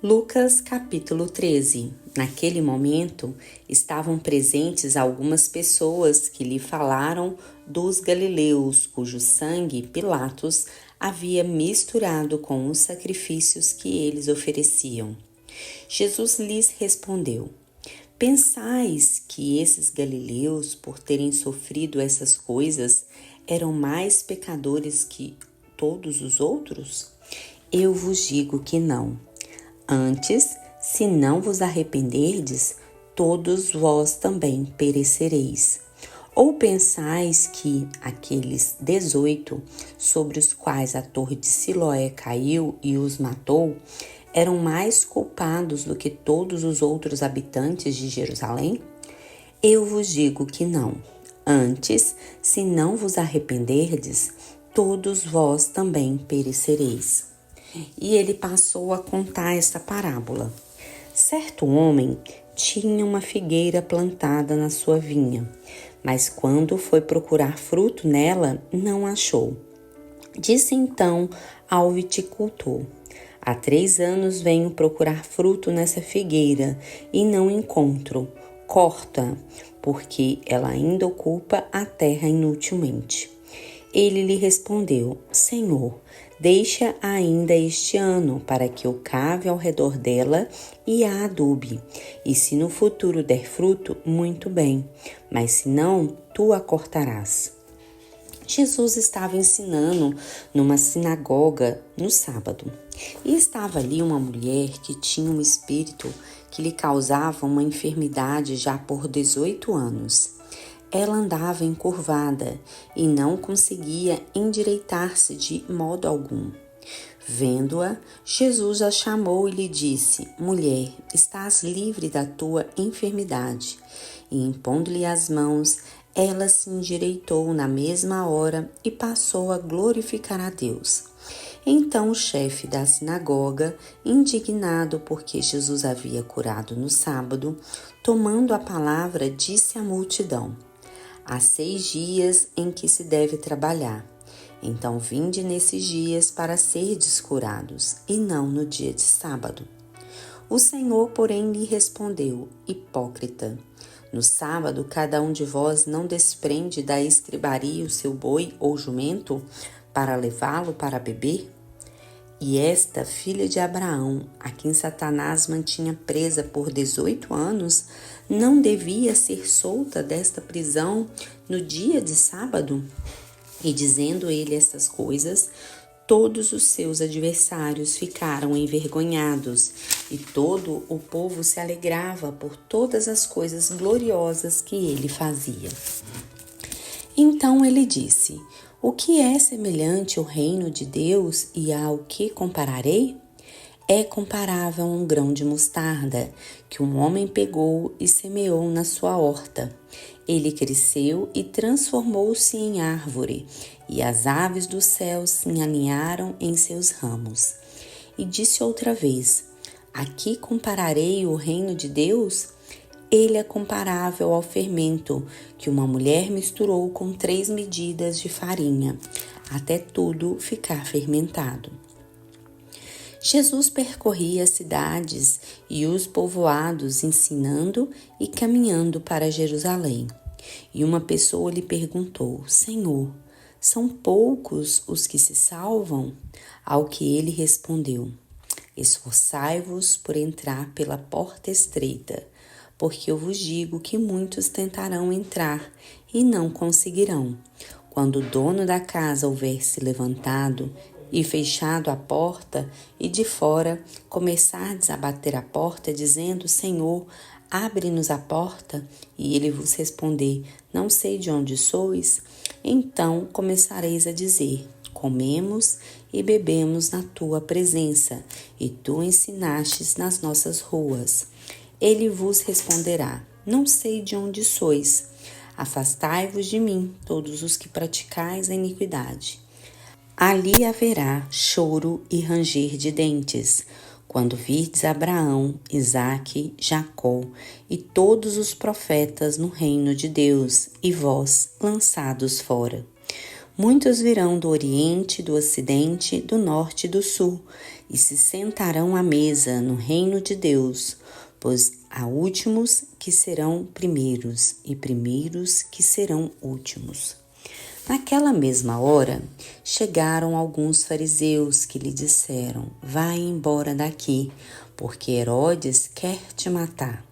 Lucas capítulo 13. Naquele momento, estavam presentes algumas pessoas que lhe falaram dos galileus, cujo sangue Pilatos havia misturado com os sacrifícios que eles ofereciam. Jesus lhes respondeu: Pensais que esses galileus, por terem sofrido essas coisas, eram mais pecadores que todos os outros? Eu vos digo que não. Antes, se não vos arrependerdes, todos vós também perecereis. Ou pensais que aqueles 18, sobre os quais a torre de Siloé caiu e os matou, eram mais culpados do que todos os outros habitantes de Jerusalém? Eu vos digo que não. Antes, se não vos arrependerdes, todos vós também perecereis. E ele passou a contar esta parábola. Certo homem tinha uma figueira plantada na sua vinha, mas quando foi procurar fruto nela, não achou. Disse então ao viticultor: Há 3 anos venho procurar fruto nessa figueira e não encontro. Corta, porque ela ainda ocupa a terra inutilmente. Ele lhe respondeu: Senhor, deixa ainda este ano, para que eu cave ao redor dela e a adube. E se no futuro der fruto, muito bem, mas se não, tu a cortarás. Jesus estava ensinando numa sinagoga no sábado. E estava ali uma mulher que tinha um espírito que lhe causava uma enfermidade já por 18 anos. Ela andava encurvada e não conseguia endireitar-se de modo algum. Vendo-a, Jesus a chamou e lhe disse: Mulher, estás livre da tua enfermidade. E impondo-lhe as mãos, ela se endireitou na mesma hora e passou a glorificar a Deus. Então o chefe da sinagoga, indignado porque Jesus havia curado no sábado, tomando a palavra, disse à multidão: Há 6 dias em que se deve trabalhar. Então vinde nesses dias para serdes curados, e não no dia de sábado. O Senhor, porém, lhe respondeu: Hipócrita, no sábado cada um de vós não desprende da estribaria o seu boi ou jumento para levá-lo para beber? E esta filha de Abraão, a quem Satanás mantinha presa por 18 anos, não devia ser solta desta prisão no dia de sábado? E dizendo ele estas coisas, todos os seus adversários ficaram envergonhados, e todo o povo se alegrava por todas as coisas gloriosas que ele fazia. Então ele disse: O que é semelhante ao reino de Deus e ao que compararei? É comparável a um grão de mostarda que um homem pegou e semeou na sua horta. Ele cresceu e transformou-se em árvore, e as aves do céu se aninharam em seus ramos. E disse outra vez: A que compararei o reino de Deus? Ele é comparável ao fermento que uma mulher misturou com 3 medidas de farinha, até tudo ficar fermentado. Jesus percorria as cidades e os povoados, ensinando e caminhando para Jerusalém. E uma pessoa lhe perguntou: Senhor, são poucos os que se salvam? Ao que ele respondeu: Esforçai-vos por entrar pela porta estreita, porque eu vos digo que muitos tentarão entrar e não conseguirão. Quando o dono da casa houver se levantado e fechado a porta, e de fora começardes a bater a porta, dizendo: Senhor, abre-nos a porta, e ele vos responder: Não sei de onde sois, então começareis a dizer: Comemos e bebemos na tua presença, e tu ensinastes nas nossas ruas. Ele vos responderá: Não sei de onde sois. Afastai-vos de mim, todos os que praticais a iniquidade. Ali haverá choro e ranger de dentes, quando virdes Abraão, Isaque, Jacó e todos os profetas no reino de Deus, e vós lançados fora. Muitos virão do Oriente, do Ocidente, do Norte e do Sul, e se sentarão à mesa no reino de Deus, pois há últimos que serão primeiros, e primeiros que serão últimos. Naquela mesma hora, chegaram alguns fariseus que lhe disseram: vai embora daqui, porque Herodes quer te matar.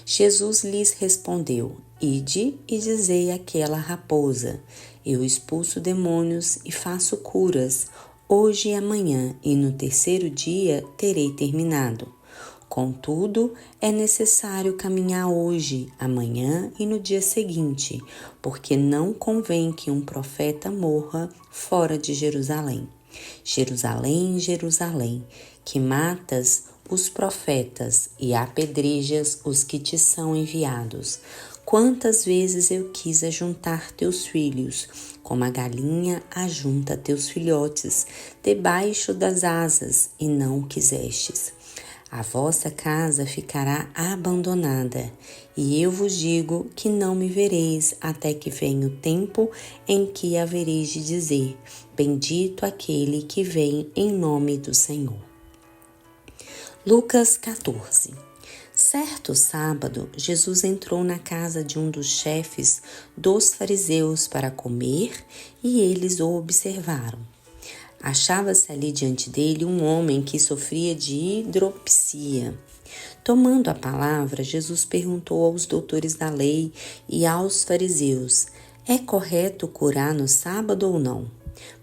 Jesus lhes respondeu: ide e dizei àquela raposa: eu expulso demônios e faço curas, hoje e amanhã, e no terceiro dia terei terminado. Contudo, é necessário caminhar hoje, amanhã e no dia seguinte, porque não convém que um profeta morra fora de Jerusalém. Jerusalém, Jerusalém, que matas os profetas e apedrejas os que te são enviados. Quantas vezes eu quis ajuntar teus filhos, como a galinha ajunta teus filhotes, debaixo das asas, e não quisestes. A vossa casa ficará abandonada, e eu vos digo que não me vereis até que venha o tempo em que havereis de dizer: bendito aquele que vem em nome do Senhor. Lucas 14. Certo sábado, Jesus entrou na casa de um dos chefes dos fariseus para comer, e eles o observaram. Achava-se ali diante dele um homem que sofria de hidropisia. Tomando a palavra, Jesus perguntou aos doutores da lei e aos fariseus: é correto curar no sábado ou não?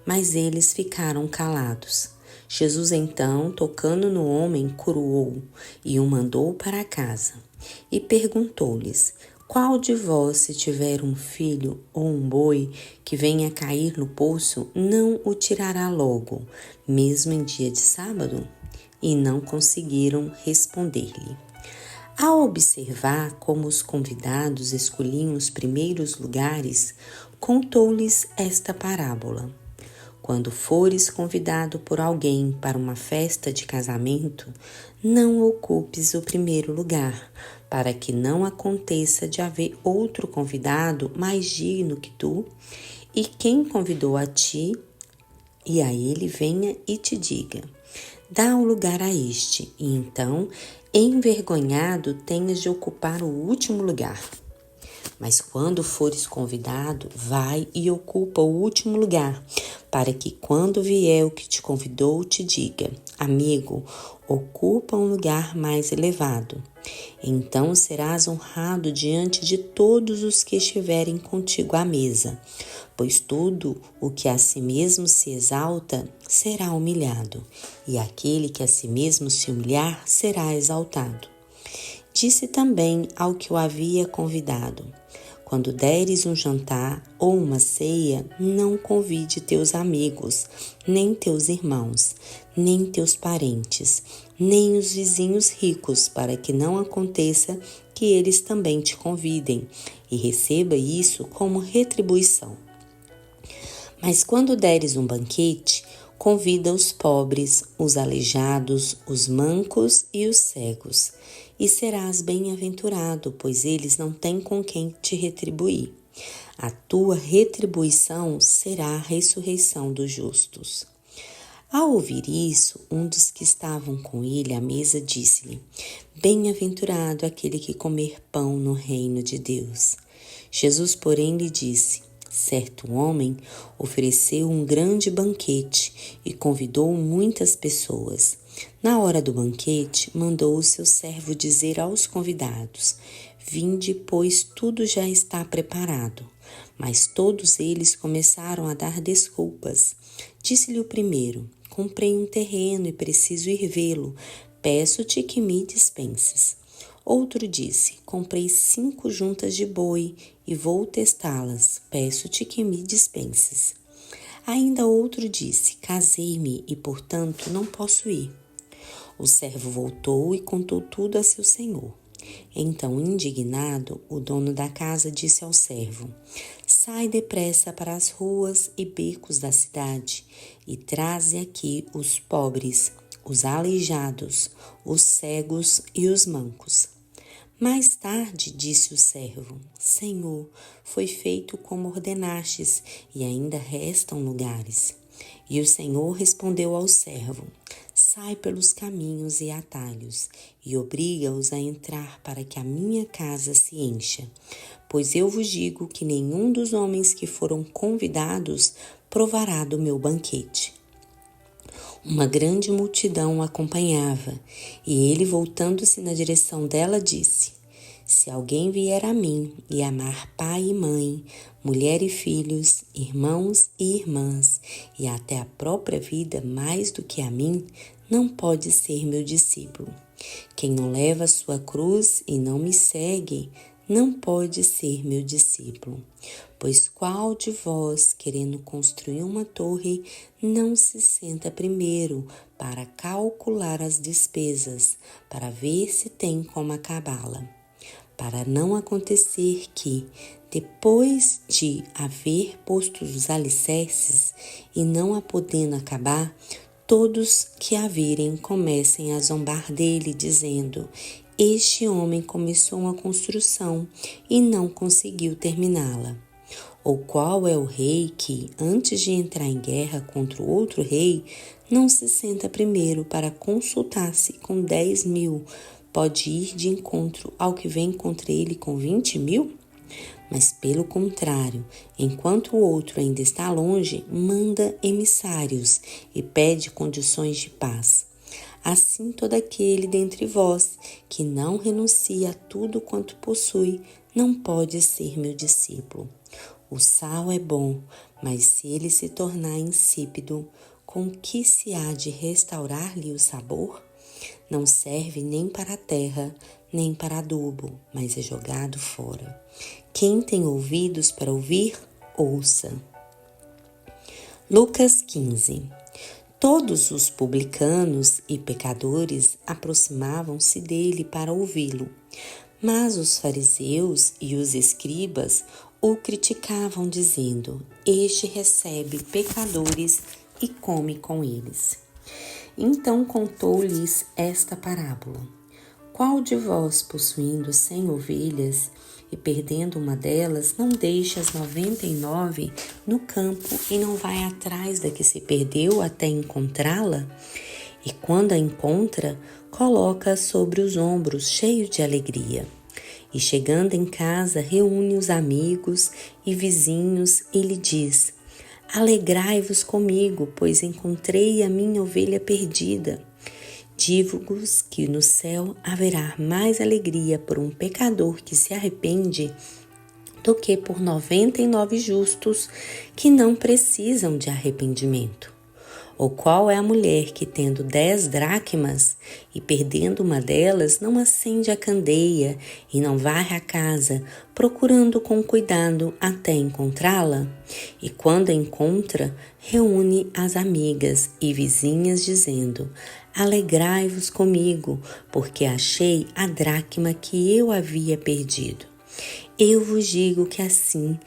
Mas eles ficaram calados. Jesus então, tocando no homem, curou-o e o mandou para casa. E perguntou-lhes: qual de vós, se tiver um filho ou um boi que venha cair no poço, não o tirará logo, mesmo em dia de sábado? E não conseguiram responder-lhe. Ao observar como os convidados escolhiam os primeiros lugares, contou-lhes esta parábola. Quando fores convidado por alguém para uma festa de casamento, não ocupes o primeiro lugar, para que não aconteça de haver outro convidado mais digno que tu, e quem convidou a ti, e a ele venha e te diga: dá o lugar a este, e então, envergonhado, tenhas de ocupar o último lugar. Mas quando fores convidado, vai e ocupa o último lugar, para que quando vier o que te convidou, te diga: amigo, ocupa um lugar mais elevado. Então serás honrado diante de todos os que estiverem contigo à mesa, pois tudo o que a si mesmo se exalta será humilhado, e aquele que a si mesmo se humilhar será exaltado. Disse também ao que o havia convidado: quando deres um jantar ou uma ceia, não convide teus amigos, nem teus irmãos, nem teus parentes, nem os vizinhos ricos, para que não aconteça que eles também te convidem, e receba isso como retribuição. Mas quando deres um banquete, convida os pobres, os aleijados, os mancos e os cegos, e serás bem-aventurado, pois eles não têm com quem te retribuir. A tua retribuição será a ressurreição dos justos. Ao ouvir isso, um dos que estavam com ele à mesa disse-lhe: bem-aventurado aquele que comer pão no reino de Deus. Jesus, porém, lhe disse: certo homem ofereceu um grande banquete e convidou muitas pessoas. Na hora do banquete, mandou o seu servo dizer aos convidados: vinde, pois tudo já está preparado. Mas todos eles começaram a dar desculpas. Disse-lhe o primeiro: comprei um terreno e preciso ir vê-lo. Peço-te que me dispenses. Outro disse: comprei 5 juntas de boi e vou testá-las. Peço-te que me dispenses. Ainda outro disse: casei-me e, portanto, não posso ir. O servo voltou e contou tudo a seu senhor. Então, indignado, o dono da casa disse ao servo: sai depressa para as ruas e becos da cidade e traze aqui os pobres, os aleijados, os cegos e os mancos. Mais tarde disse o servo: Senhor, foi feito como ordenastes, e ainda restam lugares. E o Senhor respondeu ao servo: Sai pelos caminhos e atalhos, e obriga-os a entrar para que a minha casa se encha. Pois eu vos digo que nenhum dos homens que foram convidados provará do meu banquete. Uma grande multidão o acompanhava, e ele, voltando-se na direção dela, disse: Se alguém vier a mim e amar pai e mãe, mulher e filhos, irmãos e irmãs, e até a própria vida mais do que a mim, não pode ser meu discípulo. Quem não leva a sua cruz e não me segue, não pode ser meu discípulo. Pois qual de vós, querendo construir uma torre, não se senta primeiro para calcular as despesas, para ver se tem como acabá-la? Para não acontecer que, depois de haver posto os alicerces e não a podendo acabar, todos que a virem comecem a zombar dele, dizendo: Este homem começou uma construção e não conseguiu terminá-la. Ou qual é o rei que, antes de entrar em guerra contra o outro rei, não se senta primeiro para consultar-se com 10.000, pode ir de encontro ao que vem contra ele com 20.000? Mas, pelo contrário, enquanto o outro ainda está longe, manda emissários e pede condições de paz. Assim, todo aquele dentre vós que não renuncia a tudo quanto possui, não pode ser meu discípulo. O sal é bom, mas se ele se tornar insípido, com que se há de restaurar-lhe o sabor? Não serve nem para a terra, nem para adubo, mas é jogado fora. Quem tem ouvidos para ouvir, ouça. Lucas 15. Todos os publicanos e pecadores aproximavam-se dele para ouvi-lo, mas os fariseus e os escribas o criticavam, dizendo: Este recebe pecadores e come com eles. Então contou-lhes esta parábola: Qual de vós, possuindo 100 ovelhas e perdendo uma delas, não deixa as 99 no campo e não vai atrás da que se perdeu até encontrá-la? E quando a encontra, coloca-a sobre os ombros, cheio de alegria. E chegando em casa, reúne os amigos e vizinhos e lhe diz: Alegrai-vos comigo, pois encontrei a minha ovelha perdida. Digo-vos que no céu haverá mais alegria por um pecador que se arrepende do que por 99 justos que não precisam de arrependimento. Ou qual é a mulher que, tendo 10 dracmas e perdendo uma delas, não acende a candeia e não varre a casa, procurando com cuidado até encontrá-la? E quando a encontra, reúne as amigas e vizinhas, dizendo: Alegrai-vos comigo, porque achei a dracma que eu havia perdido. Eu vos digo que assim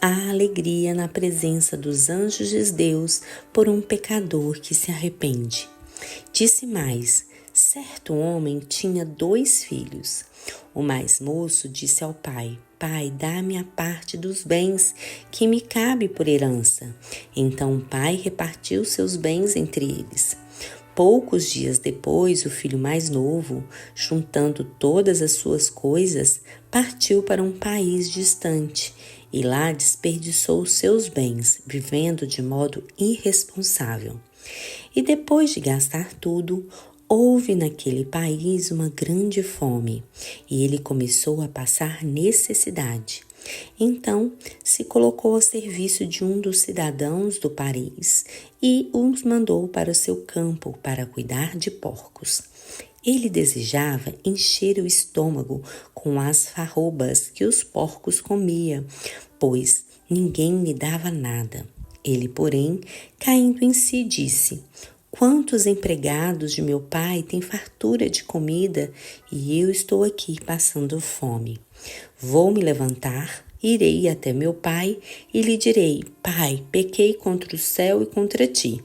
há alegria na presença dos anjos de Deus por um pecador que se arrepende. Disse mais: certo homem tinha 2 filhos. O mais moço disse ao pai: Pai, dá-me a parte dos bens que me cabe por herança. Então o pai repartiu seus bens entre eles. Poucos dias depois, o filho mais novo, juntando todas as suas coisas, partiu para um país distante e lá desperdiçou seus bens, vivendo de modo irresponsável. E depois de gastar tudo, houve naquele país uma grande fome e ele começou a passar necessidade. Então se colocou ao serviço de um dos cidadãos do país e os mandou para o seu campo para cuidar de porcos. Ele desejava encher o estômago com as farrobas que os porcos comiam, pois ninguém lhe dava nada. Ele, porém, caindo em si, disse: Quantos empregados de meu pai têm fartura de comida e eu estou aqui passando fome? Vou me levantar, irei até meu pai e lhe direi: Pai, pequei contra o céu e contra ti.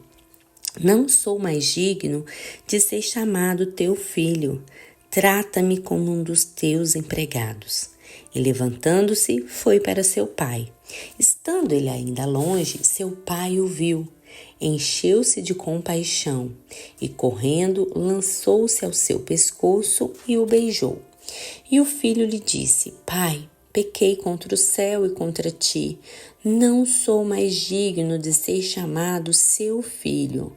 Não sou mais digno de ser chamado teu filho. trata-me como um dos teus empregados. E levantando-se, foi para seu pai. Estando ele ainda longe, seu pai o viu, encheu-se de compaixão e, correndo, lançou-se ao seu pescoço e o beijou. E o filho lhe disse: Pai, pequei contra o céu e contra ti. Não sou mais digno de ser chamado seu filho.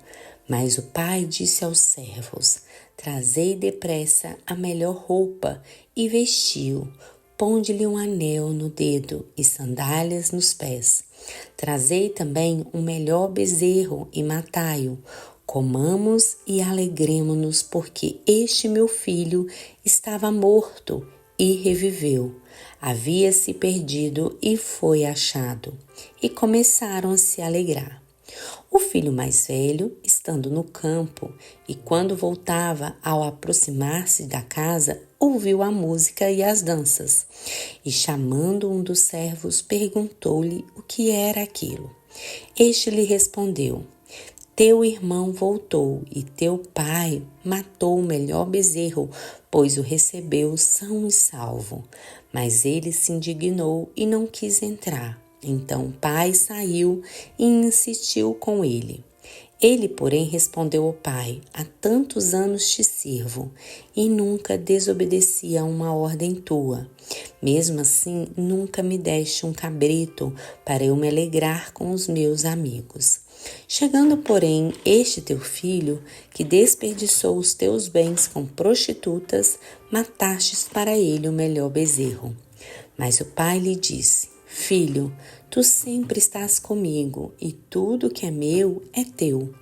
Mas o pai disse aos servos: Trazei depressa a melhor roupa e vestiu. Ponde-lhe um anel no dedo e sandálias nos pés. Trazei também um melhor bezerro e matai-o. Comamos e alegremo-nos, porque este meu filho estava morto e reviveu. Havia-se perdido e foi achado. E começaram a se alegrar. O filho mais velho, estando no campo, e quando voltava, ao aproximar-se da casa, ouviu a música e as danças. E chamando um dos servos, perguntou-lhe o que era aquilo. Este lhe respondeu: Teu irmão voltou e teu pai matou o melhor bezerro, pois o recebeu são e salvo. Mas ele se indignou e não quis entrar. Então o pai saiu e insistiu com ele. Ele, porém, respondeu ao pai: Há tantos anos te sirvo e nunca desobedeci a uma ordem tua. Mesmo assim, nunca me deste um cabrito para eu me alegrar com os meus amigos. Chegando, porém, este teu filho, que desperdiçou os teus bens com prostitutas, matastes para ele o melhor bezerro. Mas o pai lhe disse: Filho, tu sempre estás comigo e tudo que é meu é teu.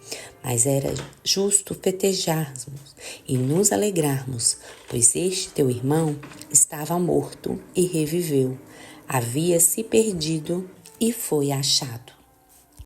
Mas era justo festejarmos e nos alegrarmos, pois este teu irmão estava morto e reviveu. Havia se perdido e foi achado.